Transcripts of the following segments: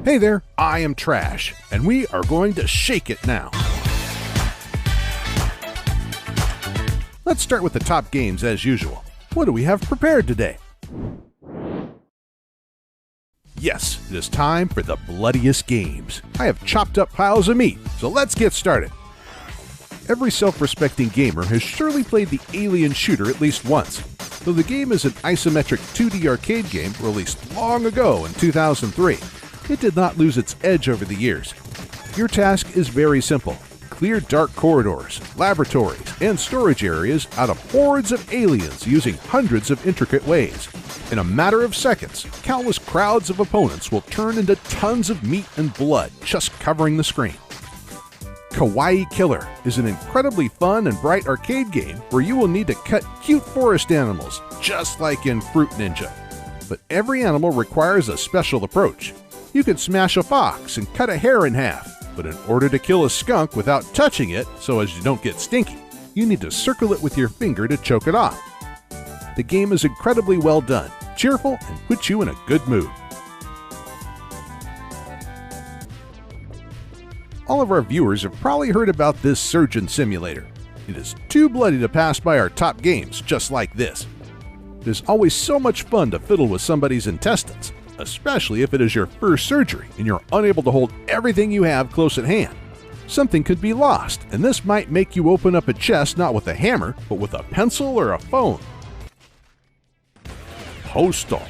Hey there, I am Trash, and we are going to shake it now. Let's start with the top games as usual. What do we have prepared today? Yes, it is time for the bloodiest games. I have chopped up piles of meat, so let's get started. Every self-respecting gamer has surely played the Alien shooter at least once. Though the game is an isometric 2D arcade game released long ago in 2003, it did not lose its edge over the years. Your task is very simple. Clear dark corridors, laboratories, and storage areas out of hordes of aliens using hundreds of intricate ways. In a matter of seconds, countless crowds of opponents will turn into tons of meat and blood just covering the screen. Kawaii Killer is an incredibly fun and bright arcade game where you will need to cut cute forest animals, just like in Fruit Ninja. But every animal requires a special approach. You can smash a fox and cut a hare in half, but in order to kill a skunk without touching it so as you don't get stinky, you need to circle it with your finger to choke it off. The game is incredibly well done, cheerful, and puts you in a good mood. All of our viewers have probably heard about this surgeon simulator. It is too bloody to pass by our top games just like this. It is always so much fun to fiddle with somebody's intestines, especially if it is your first surgery and you're unable to hold everything you have close at hand. Something could be lost, and this might make you open up a chest not with a hammer, but with a pencil or a phone. Postal.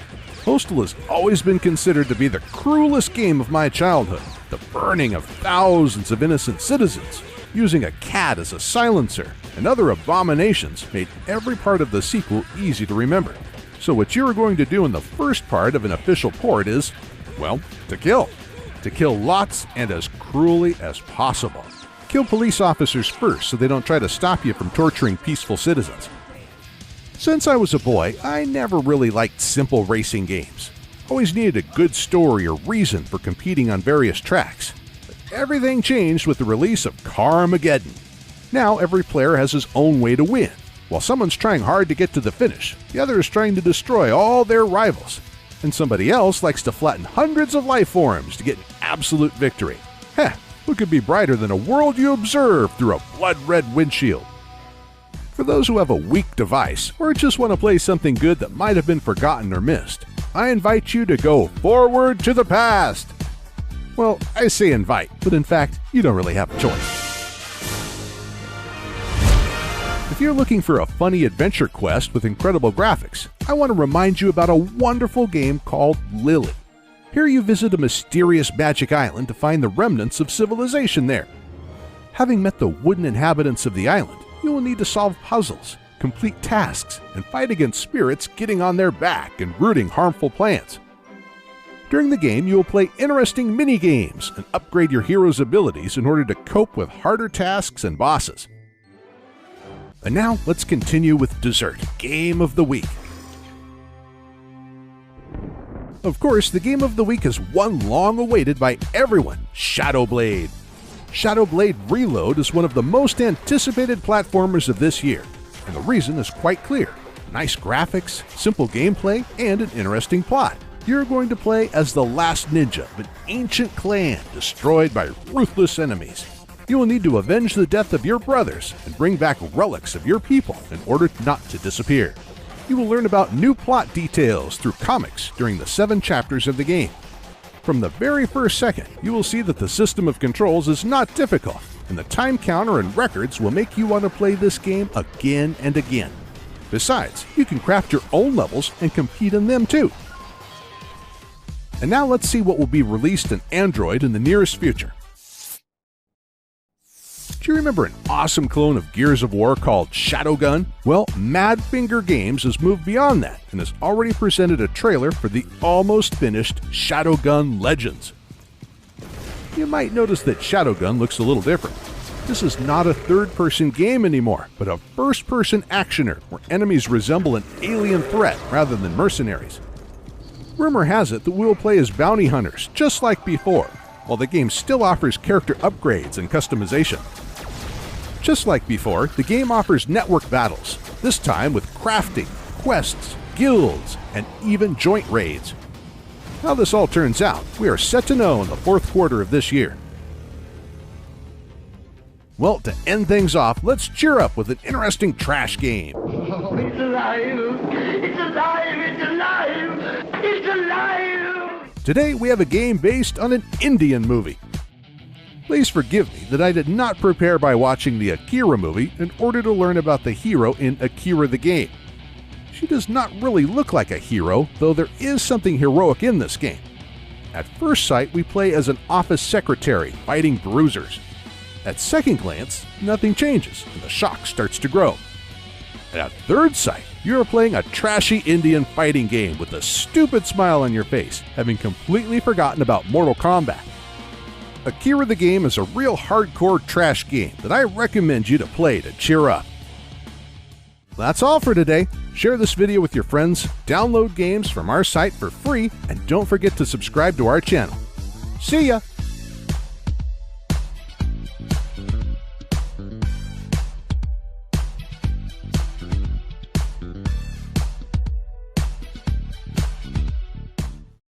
Postal has always been considered to be the cruelest game of my childhood. The burning of thousands of innocent citizens, using a cat as a silencer, and other abominations made every part of the sequel easy to remember. So what you are going to do in the first part of an official port is, well, to kill. To kill lots and as cruelly as possible. Kill police officers first so they don't try to stop you from torturing peaceful citizens. Since I was a boy, I never really liked simple racing games. Always needed a good story or reason for competing on various tracks. But everything changed with the release of Carmageddon. Now every player has his own way to win. While someone's trying hard to get to the finish, the other is trying to destroy all their rivals. And somebody else likes to flatten hundreds of life forms to get an absolute victory. Heh, who could be brighter than a world you observe through a blood-red windshield? For those who have a weak device, or just want to play something good that might have been forgotten or missed, I invite you to go forward to the past. Well, I say invite, but in fact, you don't really have a choice. If you're looking for a funny adventure quest with incredible graphics, I want to remind you about a wonderful game called Lily. Here you visit a mysterious magic island to find the remnants of civilization there. Having met the wooden inhabitants of the island, you will need to solve puzzles, complete tasks, and fight against spirits getting on their back and rooting harmful plants. During the game, you will play interesting mini-games and upgrade your hero's abilities in order to cope with harder tasks and bosses. And now, let's continue with dessert, Game of the Week. Of course, the Game of the Week is one long awaited by everyone, Shadow Blade. Shadow Blade Reload is one of the most anticipated platformers of this year, and the reason is quite clear. Nice graphics, simple gameplay, and an interesting plot. You're going to play as the last ninja of an ancient clan destroyed by ruthless enemies. You will need to avenge the death of your brothers and bring back relics of your people in order not to disappear. You will learn about new plot details through comics during the 7 chapters of the game. From the very first second, you will see that the system of controls is not difficult, and the time counter and records will make you want to play this game again and again. Besides, you can craft your own levels and compete in them too. And now let's see what will be released in Android in the nearest future. Do you remember an awesome clone of Gears of War called Shadowgun? Well, Mad Finger Games has moved beyond that and has already presented a trailer for the almost finished Shadowgun Legends. You might notice that Shadowgun looks a little different. This is not a third-person game anymore, but a first-person actioner where enemies resemble an alien threat rather than mercenaries. Rumor has it that we will play as bounty hunters, just like before, while the game still offers character upgrades and customization. Just like before, the game offers network battles, this time with crafting, quests, guilds, and even joint raids. How this all turns out, we are set to know in the fourth quarter of this year. Well, to end things off, let's cheer up with an interesting trash game. Oh, it's alive! It's alive! It's alive! It's alive! Today we have a game based on an Indian movie. Please forgive me that I did not prepare by watching the Akira movie in order to learn about the hero in Akira the Game. She does not really look like a hero, though there is something heroic in this game. At first sight, we play as an office secretary fighting bruisers. At second glance, nothing changes and the shock starts to grow. And at third sight, you are playing a trashy Indian fighting game with a stupid smile on your face, having completely forgotten about Mortal Kombat. Akira the Game is a real hardcore trash game that I recommend you to play to cheer up. That's all for today. Share this video with your friends, download games from our site for free, and don't forget to subscribe to our channel. See ya!